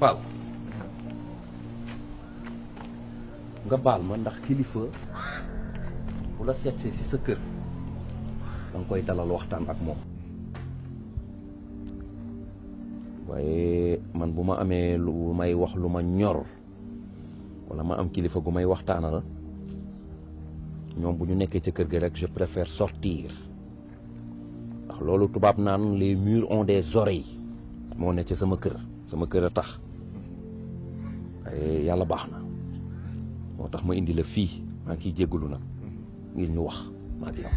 Fall nga baal ma ndax kilifa bu la seetsee ci sa kër danga koy dalal waxtaan ak moom waaye man bu ma amee lu may wax lu ma ñor wala ma am kilifa gu may waxtaanal ñoom bu ñu nekkee ca kër gi rek je préfère sortir ndax loolu tubaab naan les murs ont des oreilles moo ne ca sama kër a tax waaye yàlla baax na moo tax ma indi la fii maa ngi ciy jéggalu nag ngir ñu wax maa ngi yow.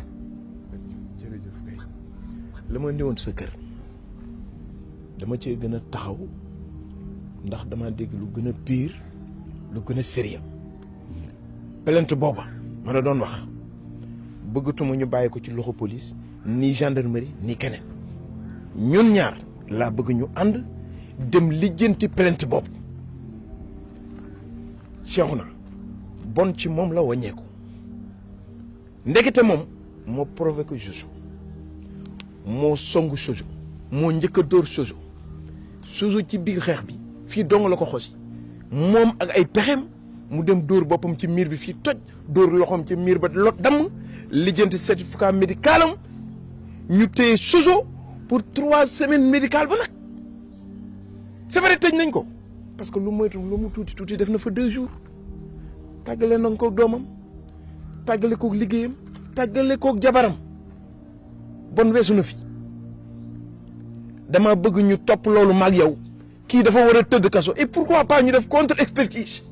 jërëjëf kay la ma indiwoon sa kër dama cee gën a taxaw ndax dama dégg lu gën a pire lu gën a sérieux plainte booba ma la doon wax bëggatuma ñu bàyyi ko ci loxo police ni gendarmerie ni keneen ñun ñaar laa bëgg ñu ànd dem lijjanti plainte boobu Cheikhouna bon ci moom la wàññeeku ndekete moom moo provoqué Jojo moo songu Jojo moo njëkk a dóor Jojo ci biir xeex bi fii dong la ko xosi moom ak ay pexem mu dem dóor boppam ci miir bi fii toj dóor loxoom ci miir ba lot damm lijjanti certificat médical am ñu téye Jojo pour 3 semaines médicales ba nag c'est vrai tëj nañ ko parce que lu moytu lu mu tuuti def na fa 2 jours tàggale na ko doomam tàggale kook liggéeyam tàggale kook jabaram bon weesu na fi dama bëgg ñu topp loolu maag yow kii dafa war a tëdd kaso et pourquoi pas ñu def contre expertise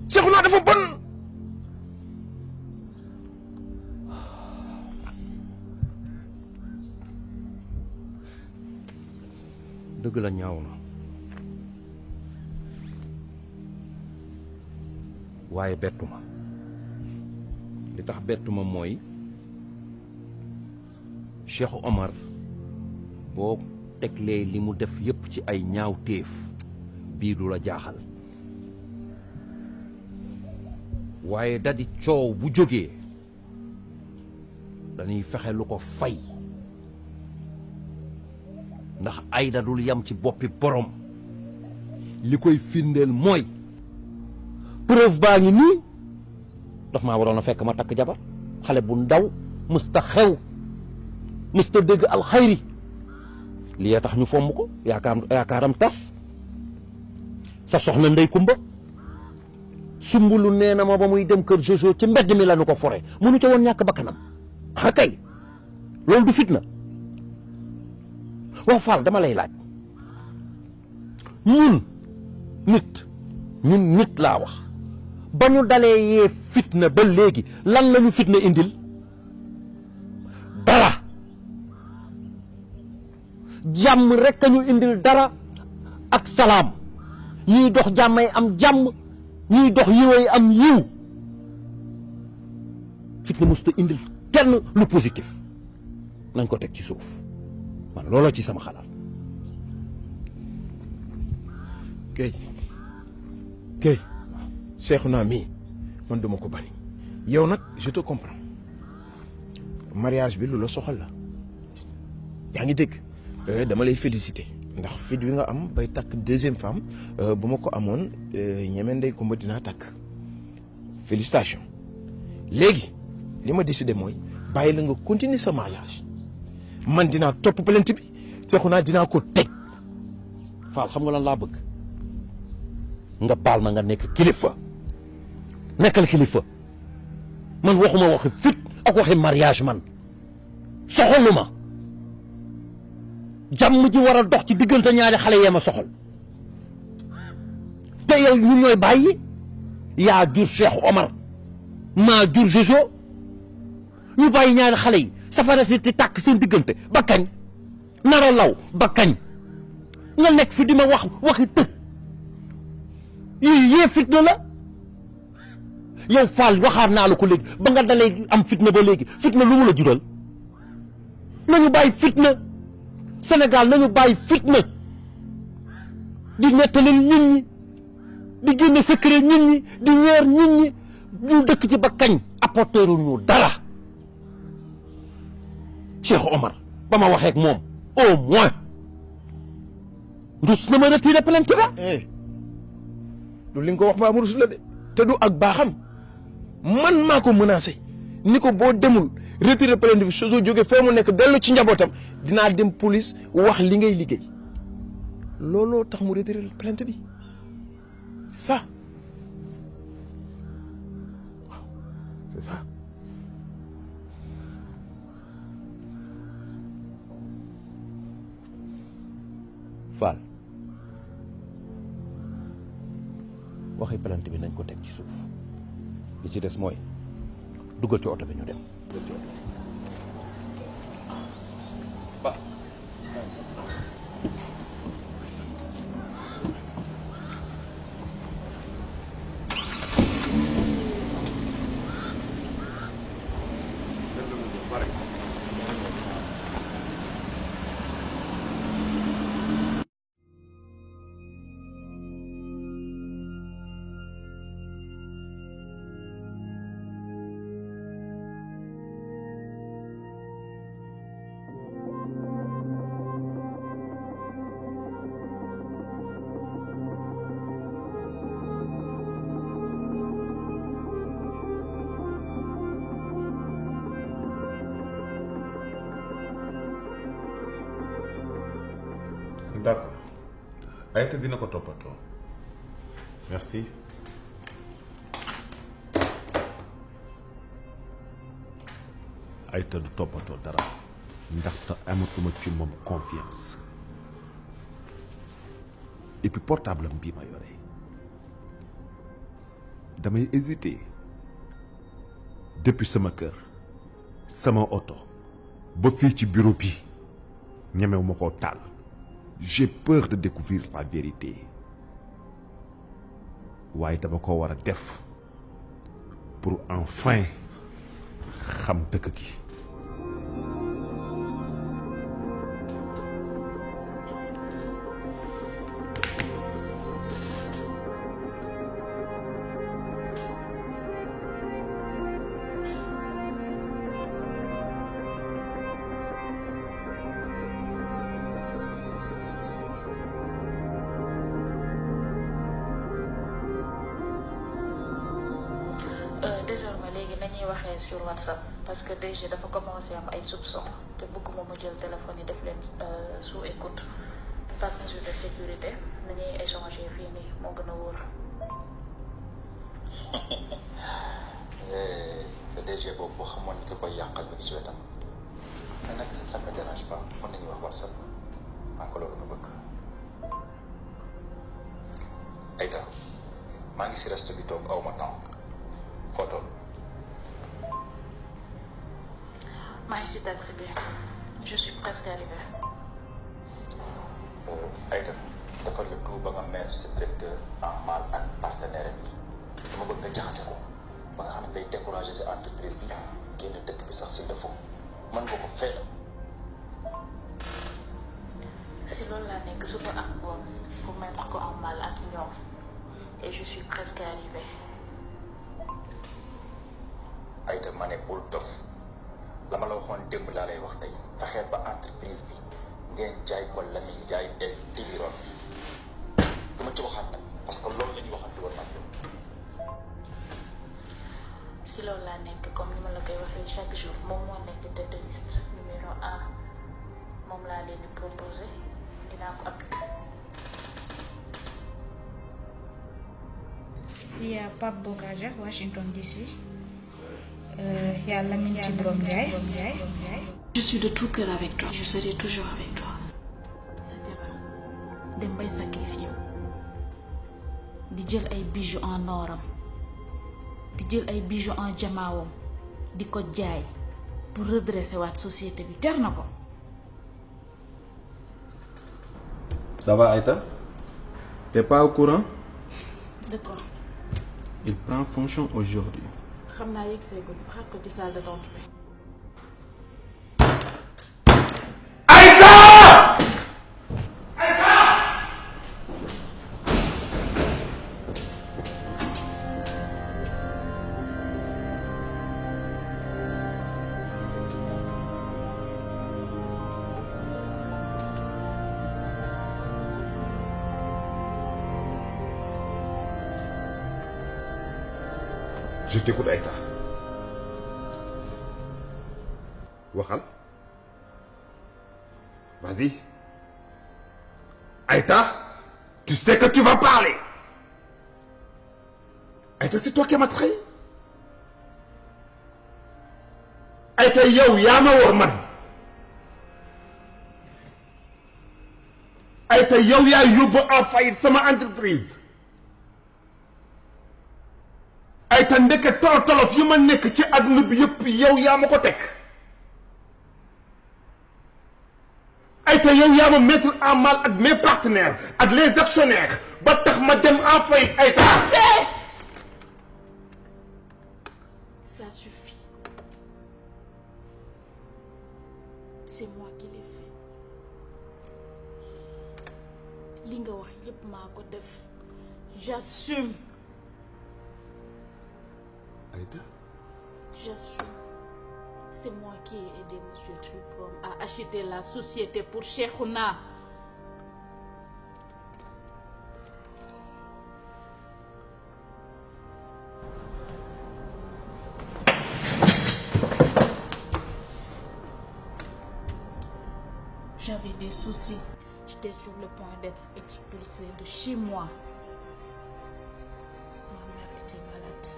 Cheikhouna dafa bon. dëgg la ñaaw na waaye bettu ma li tax bettu ma mooy Cheikh Omar boo teglee li mu def yépp ci ay ñaaw téef bii du la jaaxal waaye dadi coow bu jógee dañuy fexe lu ko fay ndax Aïda dul yam ci boppi borom li koy firndeel mooy preuve baa ngi nii daf maa waroon a fekk ma takk jabar xale bu ndaw mësta xew mësta dégg alxayri lii tax ñu fomm ko yaakaaram tas sa soxna Ndey Kumba sumbulu nee na ma ba muy dem kër Jojo ci mbedd mi la nu ko fore mënu ca woon ñàkk bakkanam xa kay loolu du fitna waaw Fall dama lay laaj ñun nit laa wax ba ñu dalee yee fitna ba léegi lan la ñu fitna indil dara jàmm rek a ñu indil dara ak salaam ñuy dox jàmmay am jàmm ñuy dox yiway am yiw fitna musta indil kenn lu positif nañ ko teg ci suuf man looloo ci sama xalaat. kay Cheikhouna mii man duma ko bani yow nag je te comprends mariage bi lu la soxal la yaa ngi dégg dama lay féliciter ndax fit wi nga am bay takk deuxième femme bu ma ko amoon ñeme ndey kumba dinaa takk félicitations léegi li ma décidé mooy bàyyi la nga continuer sa mariage man dinaa topp plainte bi Cheikhouna dinaa ko tëj. Fall xam nga lan laa bëgg nga baal ma nga nekk kilifa nekkal kilifa man waxuma waxi fit ak waxi mariage man soxaluma jàmm ji war a dox ci diggante ñaari xale yee ma soxal te yow ñu ñooy bàyyi yaa jur Cheikh Omar maa jur Jojo ñu bàyyi ñaari xale yi safara si di tàkk seen diggante ba kañ nara law ba kañ nga nekk fi di ma wax waxi tëj yii yee fitna la yow Fall waxaat naa la ko léegi ba nga dalee am fitna ba léegi fitna lu mu la jural nañu bàyyi fitna Sénégal nañu bàyyi fitna di nettali nit ñi di génne secret nit ñi di weer nit ñi ñu dëkk ci ba kañ apporteerul ñu dara Cheikh Omar ba ma waxee ak moom au moins rus na ma retiré plainte ba du li nga ko wax ma am rus la de te du ak baaxam man maa ko menacé ni ko boo demul retiré plainte bi soo jógee fee mu nekk dellu ci njabootam dinaa dem police wax li ngay liggéey looloo tax mu retiré plainte bi c'est ça waaw c'est ça. Fall waxi plainte bi nañ ko teg ci suuf li ci des mooy duggal ci oto bi ñu dem. D'accord. Aïta dina ko toppatoo. Merci. Aïta du toppatoo dara ndaxte amatuma ci moom confiance et puis portable am bii ma yore damay hésiter depuis sama kër sama oto ba fii ci bureau bi ñemewu ma koo taal. J'ai peur de découvrir la vérité waaye dama ko war a def pour enfin xam dëgg gi. désormais léegi nañuy waxee sur WhatsApp parce que DG dafa commencé am ay soupçons te bëgguma mu jël téléphone yi def leen sous écoute par mesure de sécurité nañuy échanger fii nii moo gën a wóor. sa DG boobu boo xamoon ni ki koy yàqal mi ngi ci wetam mais nag ça ne me dérange pas mën nañu wax WhatsApp maa ko loolu nga bëgg. Aïda maa ngi si resto bi toog aw ma temps photo. maa ngi si taxi bi je suis presque arrivé. Aïda defal le tout ba nga mettre sa directeur en mal ak partenaire am yi dama bëgg nga jaxase ko ba nga xam ne day décourager sa entreprise bi génn dëkk bi sax s'il le faut mën nga ko fay la. si loolu laa nekk suba ak moom pour mettre ko en mal ak ñoom et je suis presque arrivé. Aïda ma ne bul dof la ma la waxoon démb laa lay wax tey fexeel ba entreprise bi ngeen jaay ko Lamine Ndiaye El Diliron duma ci waxaat nag parce que loolu la ñuy waxante woon nag yow. si loolu laa nekk comme ni ma la koy waxee chaque jour moom moo nekk tête de liste numéro 1 moom laa leen di proposé dinaa ko appliquer. Il y a Pape Bokaja, Washington DC. Il y a Lamine Thiborom Ndiaye. Je suis de tout cœur avec toi. Je serai toujours avec toi. sa jabar dem bay sacrifié di jël ay bijoux en oram di jël ay bijoux en jamaawam di ko jaay pour redresser waat société bi jar na ko. Ça va Aïta? T'es pas au courant? D'accord. Il prend fonction aujourd'hui. xam naa yegg seegul xaar ko ci salle de tontu bi. Je t'écoute, Aïta. Waxal. Vas-y. Aïta, tu sais que tu vas parler. Aïta, c'est toi qui m'as trahi. Aïta, yow yaa ma war man. Aïta, yow yaa yóbbu en faillite sama entreprise. Aïta, ndeke tolof yi ma nekk ci àdduna bi yëpp yow yaa ma ko teg. Aïta, yow yaa ma mettre en mal ak mes partenaires ak les actionnaires ba tax ma dem en faillite. Aïta. Ça suffit. C'est moi qui l'ai fait. li nga wax yépp maa ko def. J'assume. Aïta. J'assume. C'est moi qui ai aidé M. Tripom à acheter la société pour Cheikhouna. J'avais des soucis. J'étais sur le point d'être expulsée de chez moi. Ma mère était malade.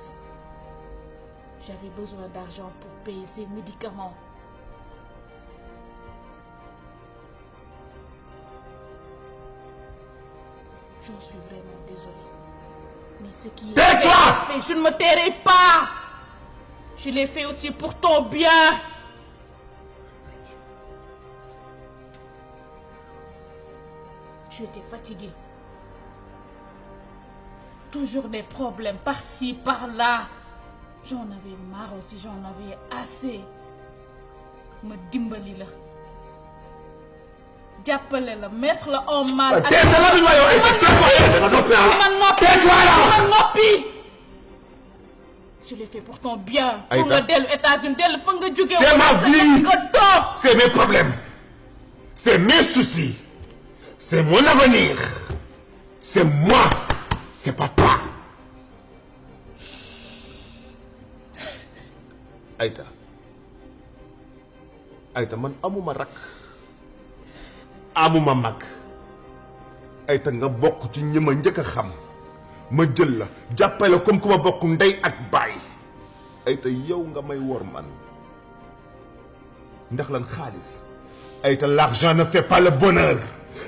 J'avais besoin d'argent pour payer ses médicaments. J'en suis vraiment désolée. Mais ce qui est fait, je ne me tairai pas. Je l'ai fait aussi pour ton bien. Tu étais fatiguée. Toujours des problèmes par-ci, par-là. J'en avais marre aussi, j'en avais assez. Me dimbali la. Jàppale la, mettre la en mal. Je l'ai fait pour ton bien. Pour nga dellu États-Unis, dellu fa nga jóge. C'est ma vie. C'est mes problèmes. C'est mes soucis. C'est mon avenir. C'est moi. C'est pas toi. Aïta. Aïta, man amuma rak. Amuma mag. Aïta, nga bokk ci ñi ma njëkk a xam. Ma jël la jàppale comme ku ma bokk ndey ak baay. Aïta, yow nga may wor man. Ndax lan xaalis. Aïta, l'argent ne fait pas le bonheur.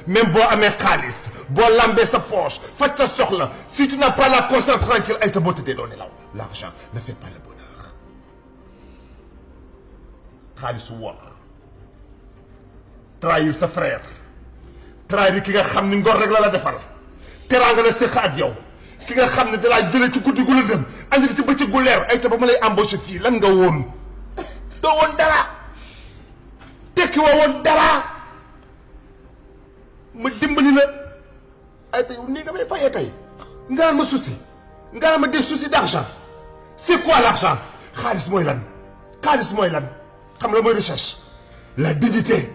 même boo amee xaalis boo lambee sa poche faj sa soxla si tu n'as pas la conscience tranquille Aïta boo tëddee doo nelaw. L'argent ne fait pas le bonheur. xaalisu wor trahir sa frère trahir ki nga xam ni ngor rek la defal teraanga la séq ak yow ki nga xam ne dalaa jëlee ci guddi gu la dem andi ci bëccëg gu leer Aïta ba ma lay embauché fii lan nga woon doo woon dara tekki woo woon dara ma dimbali la Aïta yow nii nga may fayee tey nga naan ma souci nga naan ma des soucis d'argent c'est quoi l'argent xaalis mooy lan xaalis mooy lan xam la mooy recherche la dignité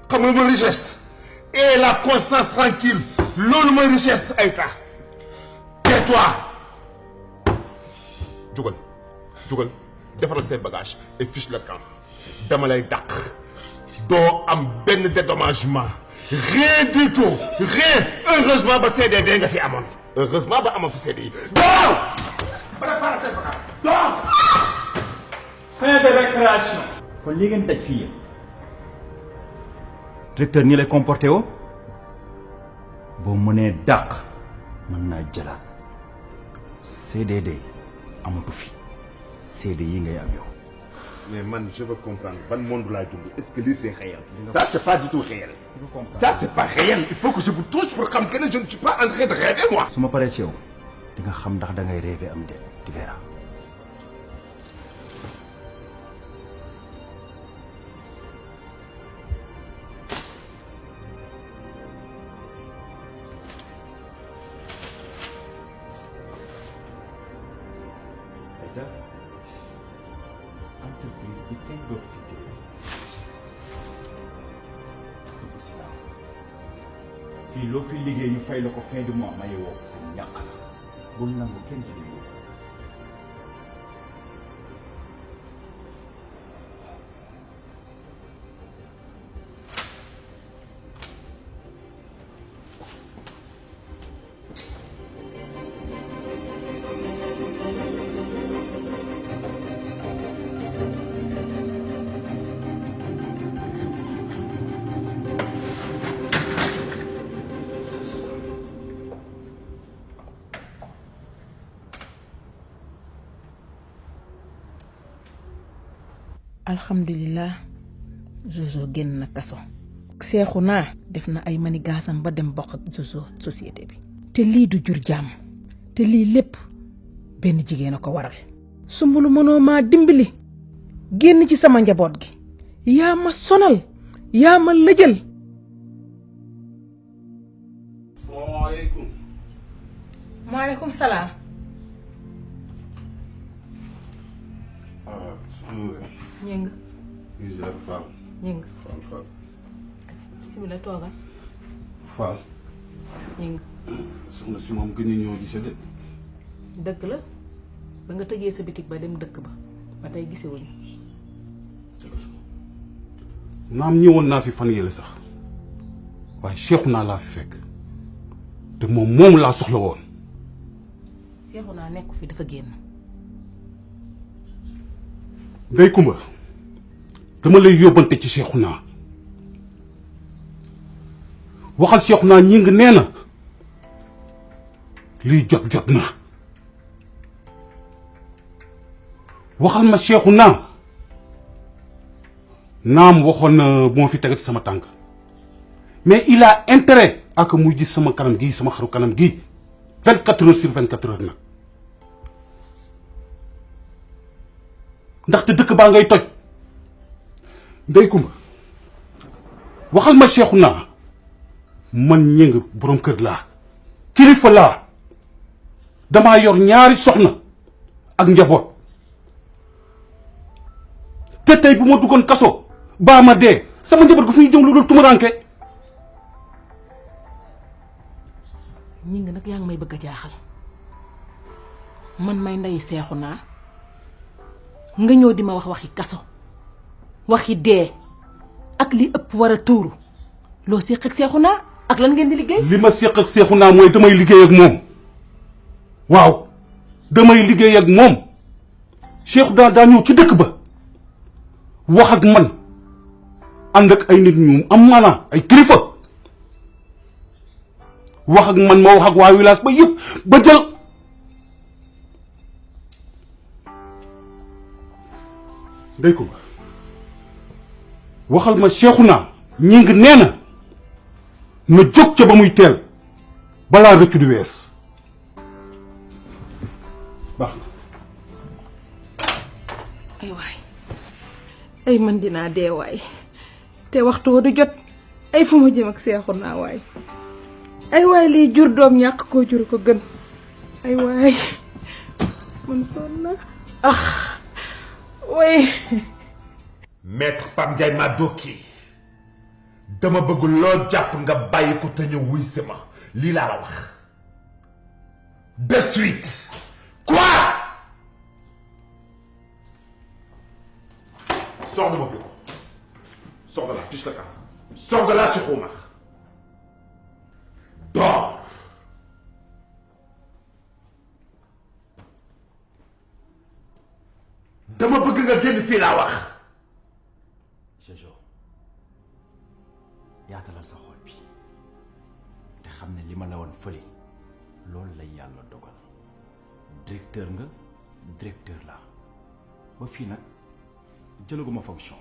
xam la mooy richesse et la conscience tranquille loolu mooy richesse Aïta tais-toi jugal defaral say bagages et fiche le camp dama lay dàq doo am benn dédommagement rien du tout rien heureusement ba CDD nga fi amoon heureusement ba amoon fi CDI doo préparer say bagages doo fin de récréation. kon li ngeen daj fii yëpp directeur ñi lay comporté woo boo mënee dàq mën naa jëlaat CDD amatu fi CDI ngay am yow. mais man je veux comprendre ban monde laa dund est-ce que lii c'est réel. ça c'est pas du tout réel. ça c'est pas réel il faut que je vous touche pour xam que ne je ne suis pas en train de rêver moi. su ma paree si yow di nga xam ndax da ngay rêver am déet tu verras. entreprise bi kenn dootu fi jóge dugg si waaw fii loo fi liggéey ñu fay la ko fin du mois maye woo ko sa ñàkk la bul nangu kenn di liggéey. alhamdulilah Jojo génn na kaso seexu naa def na ay manigaasam ba dem bokk ak Jojo société bi te lii du jur jàmm te lii lépp benn jigéen a ko waral Soumboulou mënoo maa dimbali génn ci sama njaboot gi yaa ma sonal yaa ma lëjal. salaamaaleykum. maaleykum salaam. ñëng ñëng bismillah toogal Fall ñëng soxna si moom gën a ñëw gise de dëgg la ba nga tëjee sa bitig ba dem dëkk ba tey gisewuñu naam ñëwoon naa fi fan yële sax waaye Cheikhu naa laa fi fekk te moom laa soxla woon. Cheikhu naa nekku fi dafa génn. Ndey Kumba dama lay yóbbante ci Cheikhouna waxal Cheikhouna ñi ngi nee na lii jot na waxal ma Cheikhouna naam waxoon na bu ma fi tegati sama tànk mais il a intérêt ak muy gis sama kanam gii sama xaru kanam gii 24 heures sur 24 heures nag ndaxte dëkk baa ngay toj Ndey Kumba waxal ma Cheikhouna man ñëng boroom kër laa kilifa laa damaa yor ñaari soxna ak njaboot te tey bu ma duggoon kaso baa ma dee sama njaboot gu fu ñu jëm lu dul tumuranke. ñi ngi nag yaa ngi may bëgg a jaaxal man may ndeyi Cheikhouna nga ñëw di ma waxi kaso waxi dee ak li ëpp war a tuuru loo séq ak Cheikhouna ak lan ngeen di liggéey. li ma séq ak Cheikhouna mooy damay liggéey ak moom waaw damay liggéey ak moom Cheikhouna daa ñëw ci dëkk ba wax ak man ànd ak ay nit ñu am maanaa ay kilifa wax ak man ma wax ak waa village ba yëpp ba jël ndey ko waxal ma Cheikhouna ñi ngi nee na na jóg ca ba muy teel balaa rëccu di wees baax na ay waay ay man dinaa dee waay te waxtu wa du jot ay fu ma jëm ak Cheikhouna waay ay waay lii jur doom ñàkk koo jur ko gën ay waay man sonn na way maître Pape Ndiaye Madoki dama bëgg loo jàpp nga bàyyi ko te ñëw wuy si ma lii laa la wax de suite quoi. Sors de mon bureau. Sors de là, fiche le camp. Sors de là, Cheikh Oumar. Dors. dama bëgg nga génn fii laa wax. Jojo yaatalal sa xol bi te xam ne li ma la woon fële loolu la yàlla dogal directeur nga directeur la ba fii nag jëlaguma fonction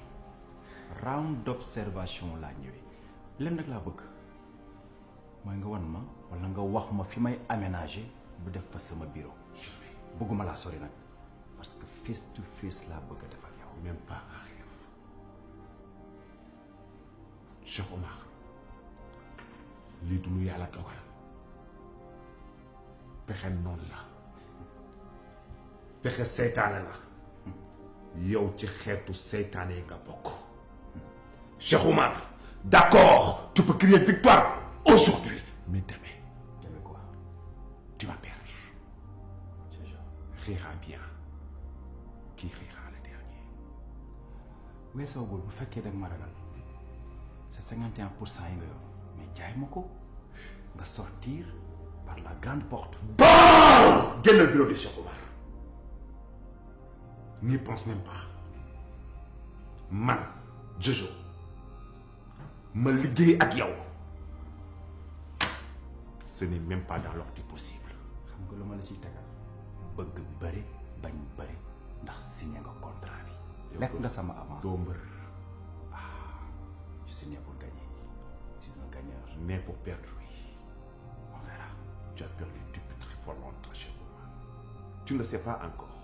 round d'observation laa ñëwee leen rek laa bëgg mooy nga wan ma walla nga wax ma fi may aménager bu def fa sama bureau bëgguma laa sori nag parce que face to face laa bëgg a def ak yow. Même pas arrière. Cheikh Oumar lii du lu yàlla dogal pexe noonu la pexe seytaane la yow ci xeetu seytaane yi nga bokk. Cheikh Oumar d'accord tu peux crier victoire aujourd'hui mais demain quoi tu vas perdre. Rira bien qui rira le dernier. weesoogul bu fekkee dag ma ragal c'est 51% yi nga yor mais jaay ma ko nga sortir par la grande porte. Bon génn le bureau de Cheikh Oumar n'y pense même pas man Jojo ma liggéey ak yow ce n'est même pas dans l'ordre du possible. xam nga lu ma la ciy tegal bëgg bëri bañ bëri ndax signé nga contrat bi. lekk nga sama avance. doo mbër. je signe pour gagner. je suis un gagneur. mais pour perdre oui. On verra. Tu as perdu depuis très fort longtemps chez moi. Tu ne le sais pas encore.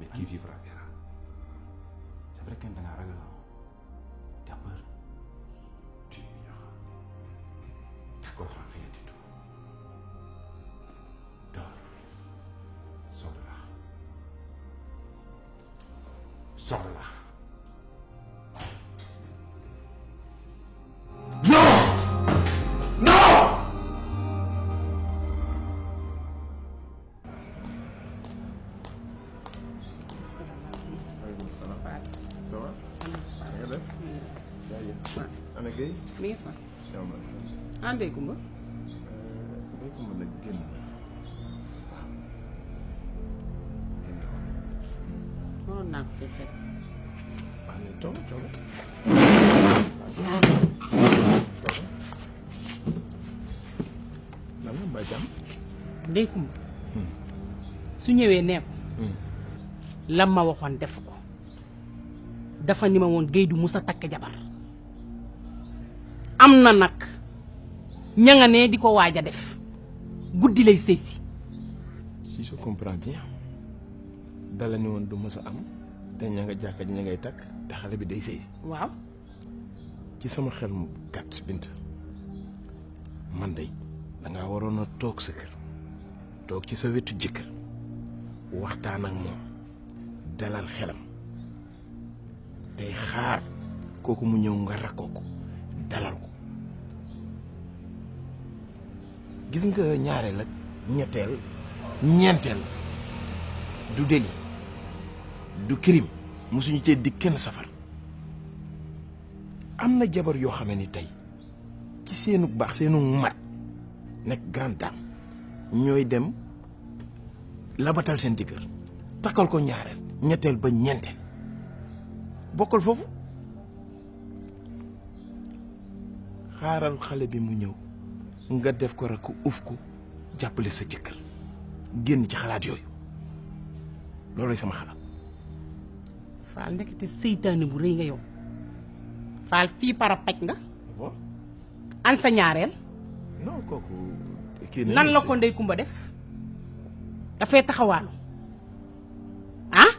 Mais qui vivra verra. C'est vrai que tu as ragal. Tu as peur. Tu ignores. Tu ne comprends rien du tout. Dors. Sors de là. Sors de là. ana Guèye. mi ngi fa. jàmm. Ndeye Coumba. Ndeye Coumba nag génn na. waroon naa ko fi fekk. waaw mais toog toog. lan la mbaa jàmm. Ndeye Coumba. su ñëwee nee ko. lam ma waxoon def ko. dafa ni ma woon Guèye du musa takk jabar. am na nag ña nga ne di ko waaj a def guddi lay sëy si. si je comprends bien dala ni woon du mës a am te ña nga jàkka ji ña ngay takk te xale bi day sëy si. waaw. ci sama xel mu gàtt Bint man day dangaa waroon a toog sa kër toog ci sa wetu jëkkër waxtaan ak moom dalal xelam tey xaar kooku mu ñëw nga rakkoo ko dalal ko gis nga ñaareel ak ñetteel ñeenteel du délit du crime mosuñu cee di kenn safar am na jabar yoo xamee ni tey ci seenu baax seenu mat nekk grande dame ñooy dem labatal seen jëkkër takkal ko ñaareel ñetteel ba ñeenteel bokkal foofu xaaral xale bi mu ñëw nga def ko rek uf ko jàppale sa jëkkër génn ci xalaat yooyu loolooy sama xalaat. Faal ndekete seytaane bu rëy nga yow Faal fii para paj nga an sa ñaareel non kooku kii nan la ko Ndey Kumba def dafay taxawaalu ah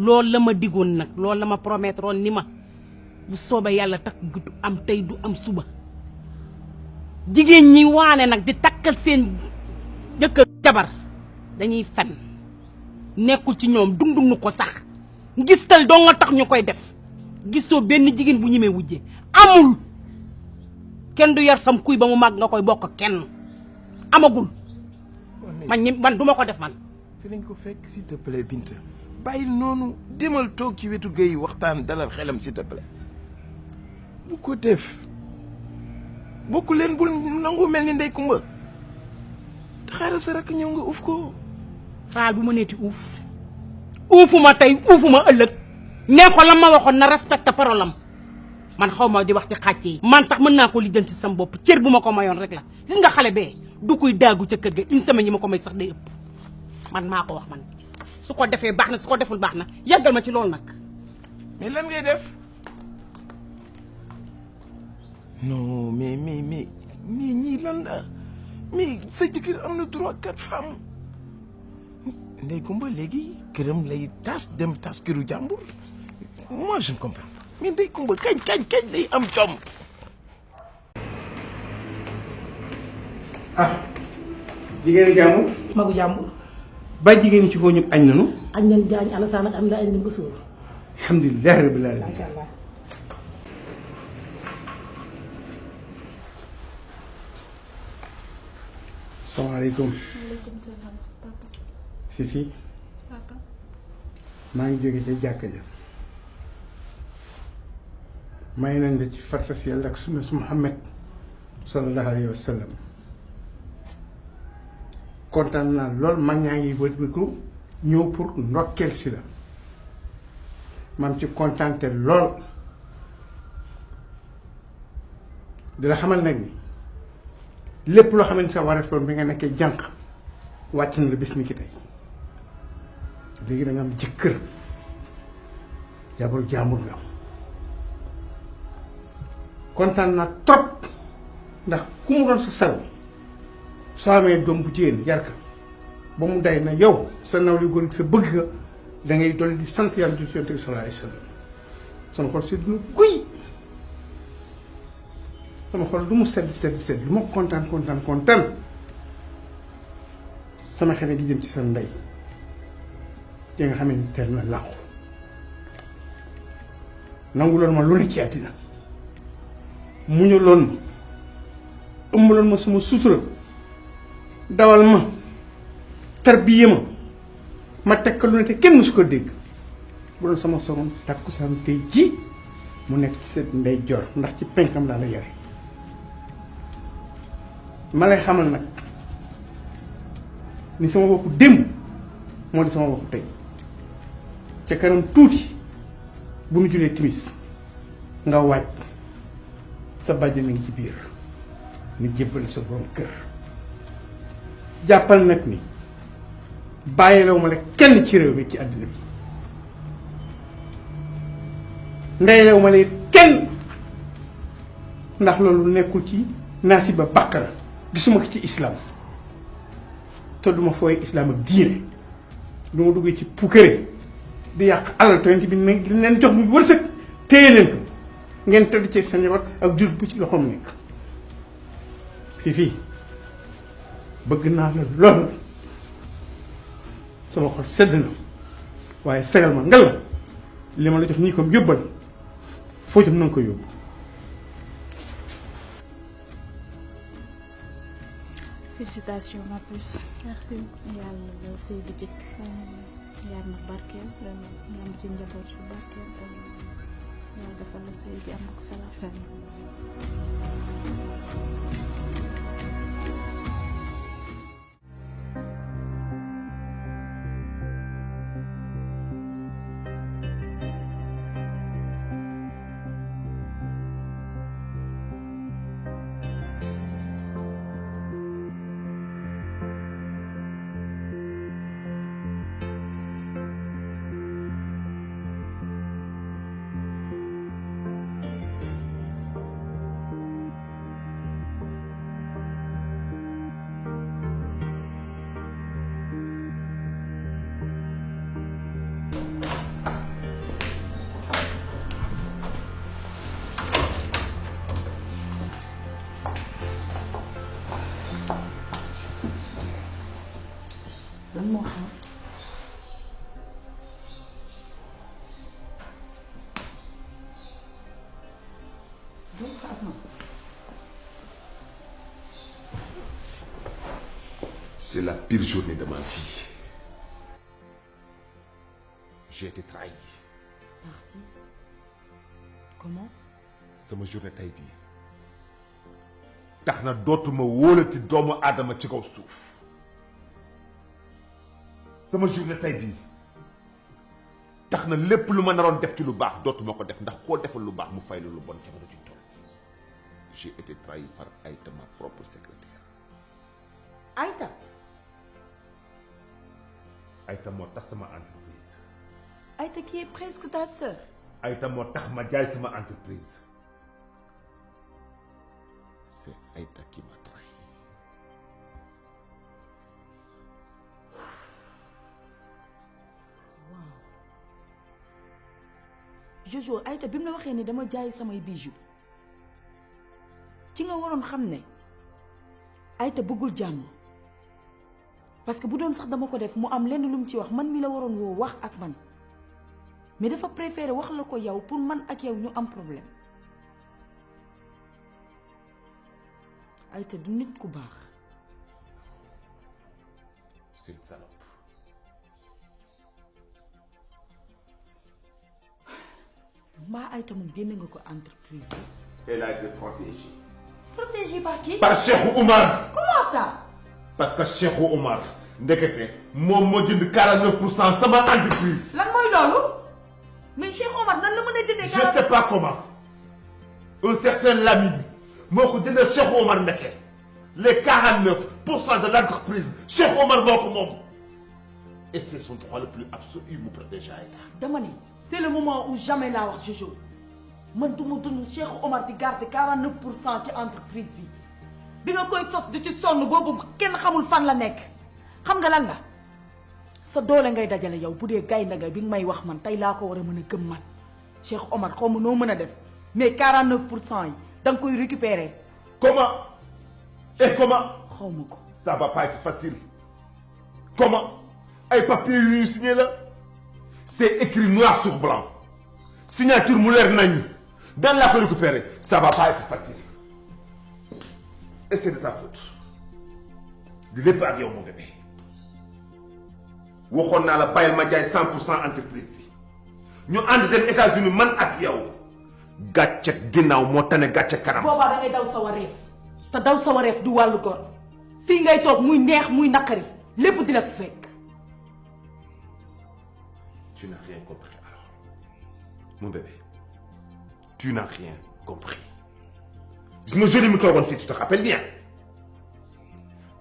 loolu la ma diggoon nag loolu la ma promettre woon ni ma bu soobee yàlla takk du am tey du am suba jigéen ñi waane nag di takkal seen jëkkër jabar dañuy fen nekkul ci ñoom dunduñu ko sax ngistal doo nga tax ñu koy def gisoo benn jigéen bu ñemee wujje amul kenn du yar sam kuy ba mu màgg nga koy bokk kenn amagul man duma ko def man. fi lañ ko fekk s'il te plaît Binta bàyyil noonu demal toog ci wetu Guèye waxtaan dalal xelam s'il te plaît bu ko def bokku leen bul nangu mel ni Ndey Kumba te xaaral sa rakk ñëw nga uf ko. Faal bu ma neeti uuf uufuma tey uufuma ëllëg nee ko la ma waxoon na respecté parole am man xaw ma di wax ci xàcc yi man sax mën naa ko lijjanti sam bopp cër bu ma ko mayoon rek la gis nga xale bee du koy daagu ca kër ga une semaine yi ma ko may sax day ëpp man maa ko wax man su ko defee baax na su ko deful baax na yàggal ma ci loolu nag. mais lan ngay def non mais ñii lan la mais sa jëkkër am na 3-4 femmes Ndey Kumba léegi këram lay tas dem tas këru jàmbur moi je ne comprends pas mais Ndey Kumba kañ lay am jom. ah jigéenu jàmbur. magu jàmbur. ba jigéen ñi ci kaw ñëpp añ nañu. añ nañ jaañ Alassane ak am na añ nañ ba suur. alhamdulilah rabbil alamin. macha allah. salaamaaleykum. maaleykum salaam papa. Fifi. papa. maa ngi jóge ca jàkka ja may nañ la ci fartas yàlla ak sunna su Muhammad sallallahu alayhi wa sallam kontaan naa lool mag ñaa ngi wëlbiku ñëw pour ndokkeel si la mam ci kontaante lool di la xamal nag ni lépp loo xam ne sa wareef bi nga nekkee jànq wàcc na la bis ni ki tey léegi da nga am jëkkër jabaru jàmbur nga am kontaan naa trop ndax ku mu doon sa sago soo amee doom bu jigéen yar ka ba mu day na yow sa naw li góor gi sa bëgg nga da ngay dolli di sant yàlla di Yonent bi sallallahu alayhi wa sallam sama xol sedd na guy sama xol lu mu sedd lu ma kontaan sama xel di jëm ci sa ndey te nga xam ne teel na làqu nanguloon ma lu ne ci àddina muñuloon ma ëmbaloon ma suma sutura dawal ma tarbiye ma teg ko lu ne te kenn mësu ko dégg bu doon sama soxna takkusaan tey ji mu nekk ci sa ndey jor ndax ci penkam laa la yare ma lay xamal nag ni sama bopp démb moo di sama bopp tey ca kanam tuuti bu nu julee timis nga waaj sa bàjj na ngi ci biir ni jébbal sa borom kër jàppal nag ni bàyyilaw ma la kenn ci réew mi ci àddina bi ndeylew ma la kenn ndax loolu nekkul ci naasiba bàkkara gisuma ko ci islam te duma fooy islam ak diine duma duggee ci puukare di yàq alal te bi ne li leen jox mu wërsëg téye leen ko ngeen tëdd ci seen njaboot ak jur bu ci loxoom nekk fii bëgg naa la lool sama xol sedd na waaye segal ma ngal la li ma la jox nii comme yóbbal foo jëm na nga ko yóbbu. Félicitations ma puce. Merci. Yàlla na sëy bi jëkk. Yàlla na barkeel. Nga am si njaboot yu barkeel. Yàlla defal la sëy bi am ak salaam. moo xam. C'est la pire journée de ma vie. J'ai été trahi. Par qui? Comment? sama journée tey bii tax na dootuma wóolati doomu aadama ci kaw suuf sama journée tey bii tax na lépp lu ma naroon def ci lu baax dootuma ko def ndax koo defal lu baax mu fay lu bon jamono ci toll. J'ai été trahi par Aïta, ma propre secrétaire. Aïta. Aïta moo tax sama entreprise. Aïta qui est presque ta sœur. Aïta moo tax ma jaay sama entreprise. C'est Aïta qui m'a trahi. Wow. Jojo, Aïta bi mu la waxee ne dama jaay samay bijoux ci nga waroon xam ne Aïta bëggul jàmm parce que bu doon sax dama ko def mu am lenn lu mu ci wax man mi la waroon woo wax ak man mais dafa préféré wax la ko yow pour man ak yow ñu am problème Aïta du nit ku baax. C'est une salope. mbaa Aïta moom génne nga ko entreprise bi. Elle a été protégée. Protégée par qui? Par Cheikh Oumar. Comment ça? Parce que Cheikh Oumar ndekete moom moo jënd 49% sama entreprise. lan mooy loolu mais Cheikh Omar nan la mën a jëndee. Je sais pas comment un certain Lamine moo ko jëndee Cheikh Omar ndeke les 49% de l'entreprise Cheikh Omar moo ko moom et c'est son droit le plus absolu mu protéger Aïta. dama ne c'est le moment où jamais laa wax Jojo man du ma dund Cheikh Omar di garder 49% ci entreprise bi bi nga koy sos di ci sonn boobu kenn xamul fan la nekk xam nga lan la sa doole ngay dajale yow bu dee gaynde nga bi nga may wax man tey laa ko war a mën a gëm man Cheikh Omar xaw ma noo mën a def mais 49% yi da nga koy récupérer. Comment? Et comment? xaw ma ko. Ça va pas être facile. Comment? ay papiers yu ñu signé la c'est écrit noir sur blanc signature mu leer nañu dan laa ko récupérer ça va pas être facile et c'est de ta faute di lépp ak yow mon bébé waxoon naa la bàyyil ma jaay 100% entreprise bi ñu ànd dem États-Unis man ak yow gàcce ginnaaw moo tane gàcce kanam. boobaa da ngay daw sa wareef te daw sa wareef du wàllu góor fii ngay toog muy neex muy naqari lépp di la fekk. Tu n'as rien compris alors. Mon bébé, tu n'as rien compris. Gis nga jeudi mu toogoon fii tu te rappelles bien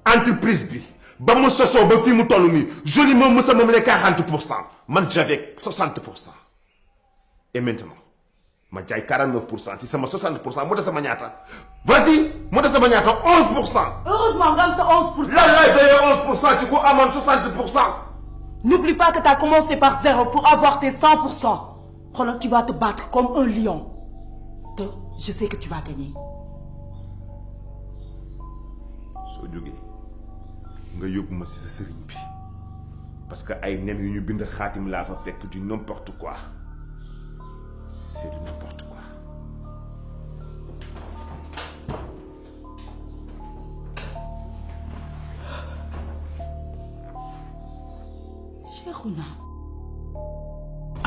entreprise bi ba mu sosoo ba fii mu toll nii jeudi moom mu sa moom les 40% man j'avais 60% et maintenant ma jaay 49% si sama 60% mu des sama ñaata vas-y mu des sama ñaata 11%. heureusement nga am sa 11%. lan laay doyee 11% ci ku amoon 60%. N'oublie pas que tu as commencé par 0 pour avoir tes 100%. Regarde, tu vas te battre comme un lion. Je sais que tu vas gagner. soo jógee nga yóbbu ma ci sa sëriñ bi parce que ay nen yu ñu bind xaatim laa fa fekk du n'importe quoi c'est du n'importe quoi.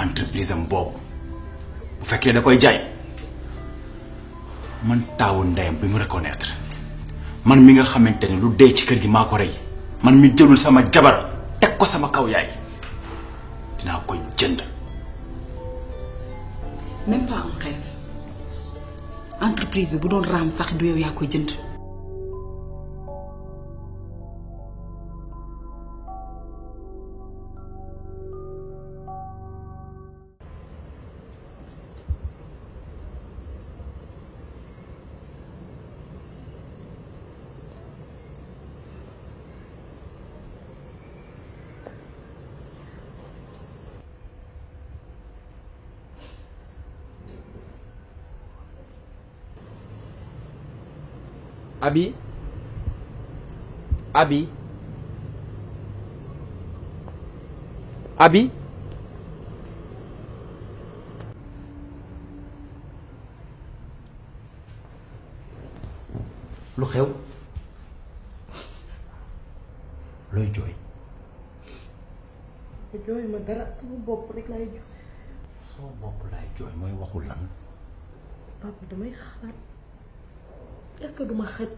entreprise am boobu bu fekkee da koy jaay man taawu ndeyam bi mu reconnaître man mi nga xamante ne lu dee ci kër gi maa ko rey man mi jëlul sama jabar teg ko sama kaw yaay dinaa koy jënd. même pas un rêve entreprise bi bu doon raam sax du yow yaa koy jënd. Abi Abi lu xew looy jooy jooy ma dara sama bopp rek laay jooy. soo bopp laay jooy mooy waxul lan. papa damay xalaat est-ce que duma xaj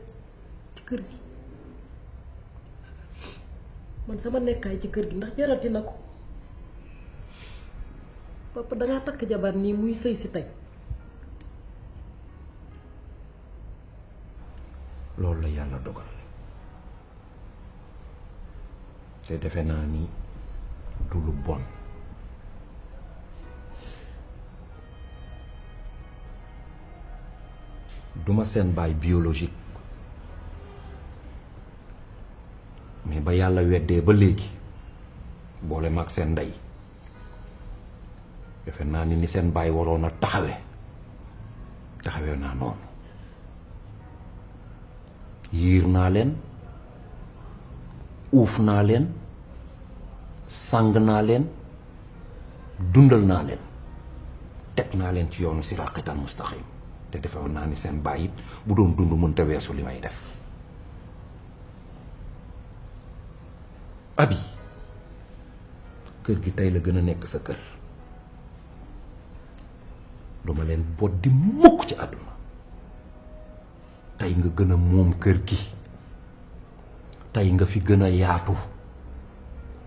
ci kër gi man sama nekkaay ci kër gi ndax jarati na ko papa dangaa takk jabar nii muy sëy si tey. loolu la yàlla dogal te defe naa ni du lu bon duma seen baay biologique mais ba yàlla weddee ba léegi boole ma ak seen ndey defe naa ni seen baay waroon a taxawe naa noonu yiir naa leen uuf naa leen sàng naa leen dundal naa leen teg naa leen ci yoonu siraatal mustaqim te defewoon naa ni seen baay it bu doon dund mënta weesu li may def. Abi kër gi tey la gën a nekk sa kër duma leen boot di mukk ci àdduna tey nga gën a moom kër gi tey nga fi gën a yaatu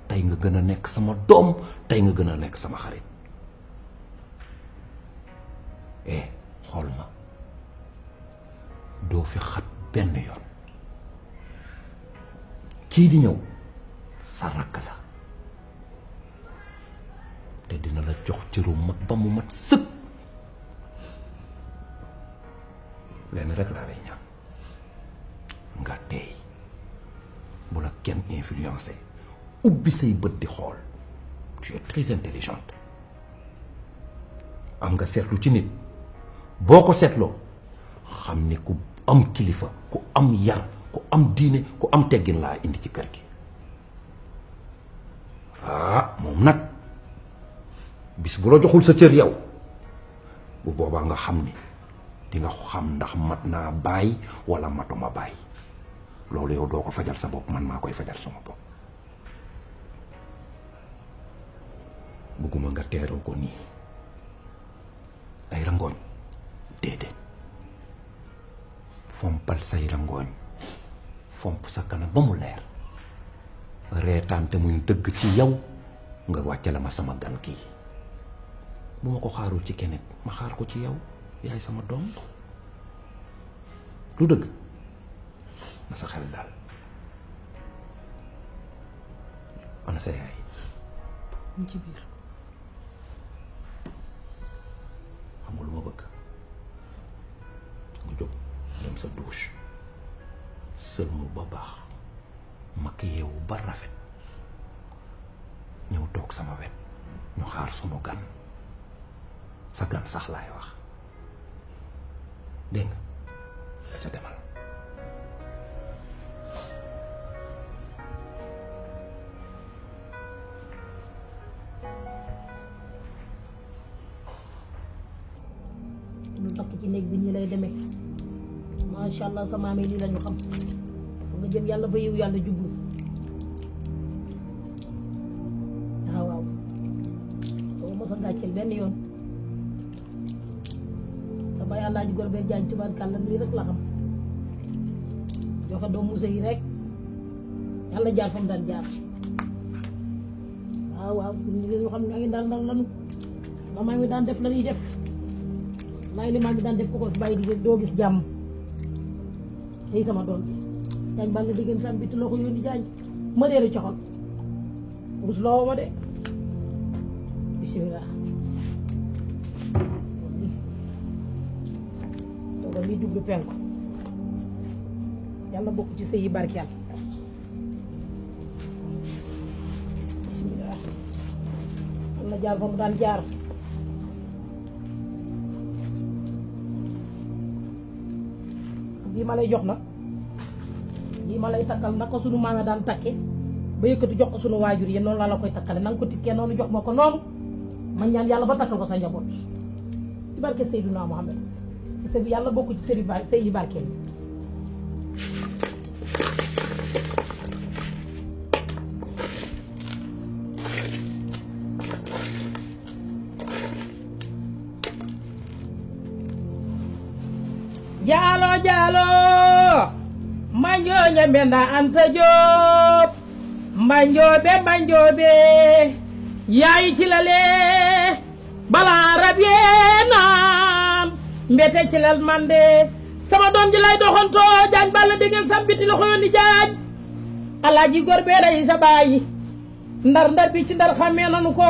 tey nga gën a nekk sama doom tey nga gën a nekk sama xarit xool ma doo fi xat benn yoon kii di ñëw sa rakk la te dina la jox cëru mag ba mu mat sëpp lenn rek laa lay ñaan nga teey bu la kenn influencé ubbi say bët di xool tu es très intelligente am nga seetlu ci nit boo ko seetloo xam ni ku am kilifa ku am yar ku am diine ku am teggin laa indi ci kër gi moom nag bis bu la joxul sa cër yow bu boobaa nga xam ni di nga xam ndax mat naa bàyyi wala matuma bàyyi loolu yow doo ko fajal sa bopp man maa koy fajal sama bopp bëgguma nga teeroo ko nii ay rangooñ déedéet fompal say rangooñ fomp sa kanam ba mu leer reetaan te muy dëgg ci yow nga wàcce la ma sama gan kii bu ma ko xaarul ci keneen ma xaar ko ci yow yaay sama doom lu dëgg na sa xel daal ana sa yaay mu ci biir xam nga lu ma bëgg nga jóg dem sa douche sëlmu ba baax maquillewu ba rafet ñëw toog sama wet ñu xaar sunu gan sa gan sax laay wax dégg nga ca demal ñu takk ci néeg bi nii lay demee macha allah sa maam yi lii la ñu xam fa nga jëm yàlla ba yiw yàlla jublu waaw doo mos a gàcceel benn yoon sa bay àllaaji Golbert Diagne tubaarkàlla lii rek la xam joxe doom musée yi rek yàlla jaar fa mu daan jaar waaw ñu xam ne ngi daan dal lanu maam mi daan def la ñuy def laay li maa ngi daan def ko fi bàyyi di doo gis jàmm tey sama doom bi jaañ baa nga diggéen sam bi te loo ko yónni jaañ ma réeri coxol rus loo ma de bismillah toogal lii jublu penku yàlla bokk ci sëy yi barkeel bismillah yàlla jaar fa mu daan jaar bii ma lay jox nag lii ma lay takkal ndax ko sunu maame daan takke ba yëkkati jox ko sunu waajur yi noonu laa la koy takkale na nga ko tikkee noonu jox ma ko noonu ma ñaan yàlla ba takkal ko sa njaboot ci barke Seydina Mohamed sëy bi yàlla bokk ci sëy yi barkeel jaalo jaalo manjooje mbenda Anta Diop mbanjoobe yaay ci lale balaa rab yee naan mbete ci lal mande sama doom ji lay doxantoo jaañ balla dégg sam biti loxo yoon di jaaj alaaji góor bee day sa bàyyi ndar bi ci ndar xamee nanu ko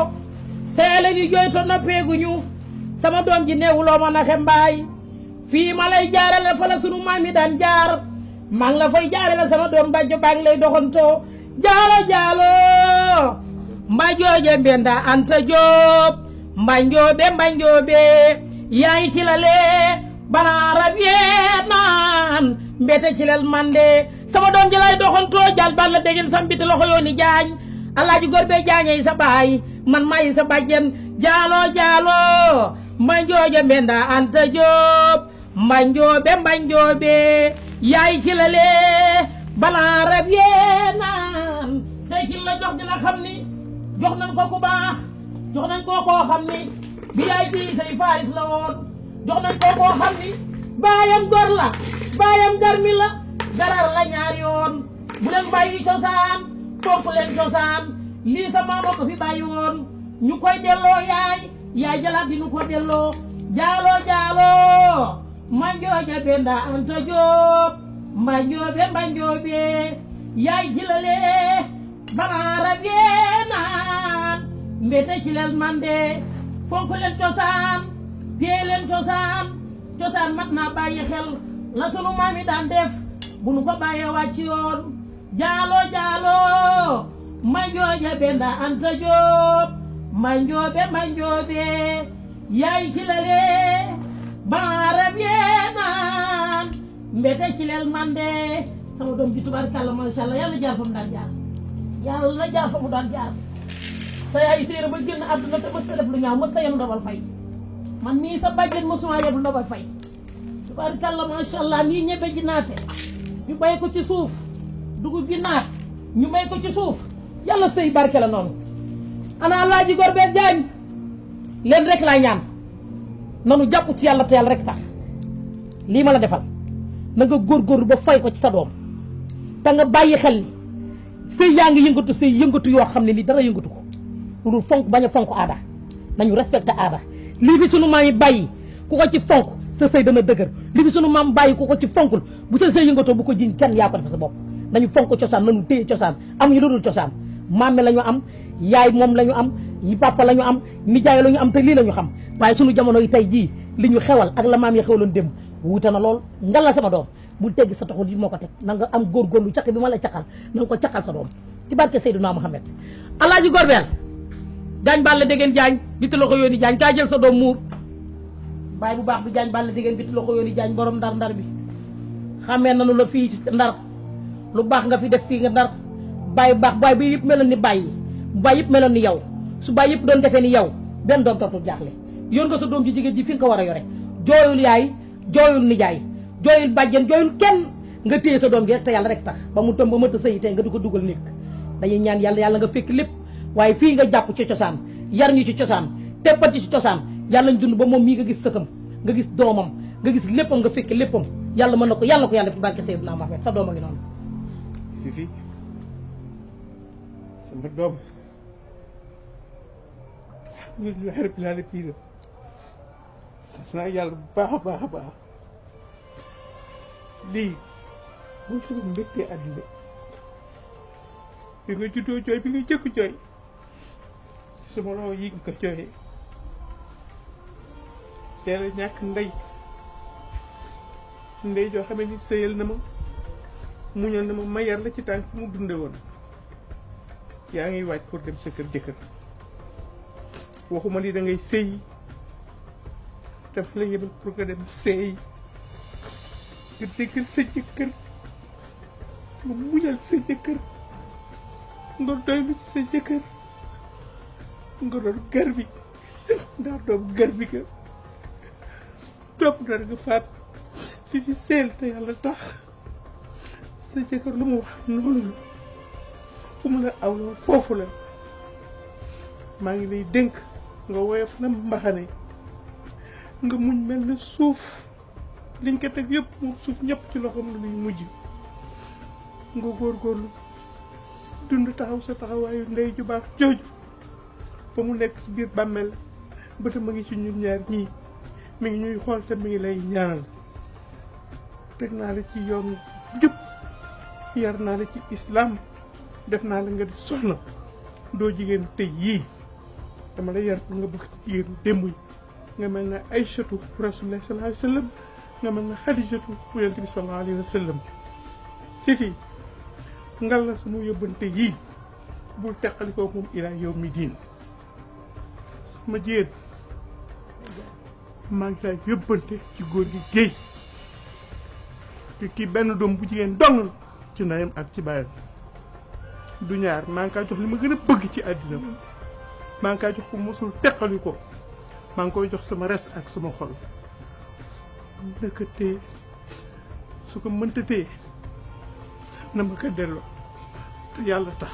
seele ni jooyto noppeeguñu sama doom ji neewuloo ma naxe mbaay fii ma lay jaarale fa la sunu maam yi daan jaar maa ngi la fay jaarale sama doom bàjjo baa ngi lay doxantoo jaalo jaalo mbajooje mbenda Anta Diop mbanjoobe yaay ci lale balaa rab yee naan mbete ci lal mande sama doom ji lay doxantoo jal balla déggen sam biti loxo yooni jaañ alaaji góor bee jaañey sa baay man mayi sa bàjjen jaalo mbanjooje mbenda Anta Diop mbanjoobe yaay ci lale balaa rab yee naan tey ci la jox dina xam ni jox nañ ko ku baax jox nañ ko koo xam ni bi yaay bii say faaris la woon jox nañ ko koo xam ni baayam gor la baayam garmi la garar la ñaari yoon bu leen bàyyi cosaan fonk leen cosaan lii sa maama ko fi bàyyi woon ñu koy delloo yaay jalaat di ñu ko delloo jaalo manjooje mbenda Anta Diop mbanjoobe yaay ci lale balaa rab yee naan mbete ci lel mande fonk leen cosaan téye leen cosaan mat naa bàyyi xel la sunu maam yi daan def bu nu ko bàyyee wàcc yoon jaalo manjooje mbenda Anta Diop mbanjoobe yaay ci lale balaa rab yee naan mbete ci lel mande sama doom ji tubaarkàlla masha Allah yàlla jaar fa mu daan jaar yàlla jaar fa mu daan jaar sa yaay séera ba génn àdduna te mës ta def lu ñaaw mës ta yenu ndabal fay man nii sa bàjjen mësuma yenu ndabal fay tubaarkàlla masha Allah nii ñebe ji naate ñu bay ko ci suuf dugub ji naat ñu may ko ci suuf yàlla sëy barke la noonu ana Alaaji Góor Bee Jaañ leen rek laa ñaan nanu jàpp ci yàlla te yàlla rek tax lii ma la defal na nga góorgóorlu ba fay ko ci sa doom te nga bàyyi xel ni sëy yaa ngi yëngatu yoo xam ne ni dara yëngatu ko lu dul fonk bañ a fonk aada nañu respecté aada lii fi sunu maam yi bàyyi ku ko ci fonk sa sëy dana dëgër lii fi sunu maam bàyyi ku ko ci fonkul bu sa sëy yëngatoo bu ko jiñ kenn yaa ko def sa bopp nañu fonk cosaan nañu téye cosaan amuñu lu dul cosaan maame la ñu am yaay moom la ñu am yi papa la ñu am nijaay la ñu am te lii la ñu xam waaye sunu jamono yi tey jii li ñu xewal ak la maam yi xewaloon démb wuute na lool ngal la sama doom bul teggi sa taxul yi moo ko teg na nga am góorgóorlu caq bi ma la caqal na nga ko caqal sa doom ci barke Seydina Mohamed Alaaji Góor Beel Jaañ Balla Dégeen Jaañ biti la ko yónni Jaañ kaa jël sa doom muur baay bu baax bi Jaañ Balla Dégeen biti la ko yónni Jaañ borom ndar bi xamee nanu la fii ci ndar lu baax nga fi def fii nga ndar baay bu baax baay bi yëpp meloon ni baay bu baay yëpp meloon ni yow su baay yëpp doon defee ni yow benn doom tortul jaaxle yor nga sa doom ji jigéen ji fi nga ko war a yore jooyul yaay jooyul nijaay jooyul bàjjen jooyul kenn nga téye sa doom gi rek te yàlla rek tax ba mu tëm ba mëtt sëyi tey nga di ko dugal nekk dañuy ñaan yàlla nga fekk lépp waaye fii nga jàpp ci cosaan yar ñu ci cosaan teppati ci cosaan yàlla ñu dund ba moom mii nga gis sëtam nga gis doomam nga gis léppam nga fekk léppam yàlla mën na ko yàlla def barke Seydina Mohamed sa doom a ngi noonu Fifi sama doom alhamdulilah rabbil alamin sant naa yàlla bu baax a baax a baax lii mooy sama mbégte àddina bi nga juddoo jooy bi nga jëkk jooy sama raw yi nga ko jooyee teel a ñàkk ndey joo xamee ni sëyal na ma muñal na ma mayar la ci tànk mu dunde woon yaa ngi waaj pour dem sa kër jëkkër waxuma ni da ngay sëy daf la yebal pour nga dem sëy nga déggal sa jëkkër nga muñal sa jëkkër nga doylu ci sa jëkkër nga doon gar bi ndax doom gar bi nga topp dara nga faat fi seel te yàlla tax sa jëkkër lu mu wax noonu la fu mu la awloo foofu la maa ngi lay dénk nga woyof na mbaxane nga muñ mel na suuf liñ ko teg yëpp moom suuf ñëpp ci loxoom la ñuy mujj nga góorgóorlu dund taxaw sa taxawaayu ndey ju baax jooju fa mu nekk ci biir bàmmeel ba te ma ngi ci ñun ñaar ñii mi ngi ñuy xool te mi ngi lay ñaanal teg naa la ci yoon jub yar naa la ci islam def naa la nga di soxna doo jigéen tey yii dama la yar pour nga bokk ci jigéen démb yi nga mel na Aïchatu rasulullah sallallahu alayhi wa sallam nga mel na Xadijatu bu yonent bi sallallahu alayhi wa sallam ci fii ngal la sama yóbbante yii bul teqalikoo moom ilaa yow mi diin sama jigéen maa ngi lay yóbbante ci góor gi géey te kii benn doom bu jigéen dong ci ndeyam ak ci baayam du ñaar maa ngi kaa jox li ma gën a bëgg ci àddina maa ngi kaa jox ko mosul teqali ko maa ngi koy jox sama res ak sama xol naka téye su ko mënta téye na ma ko delloo te yàlla tax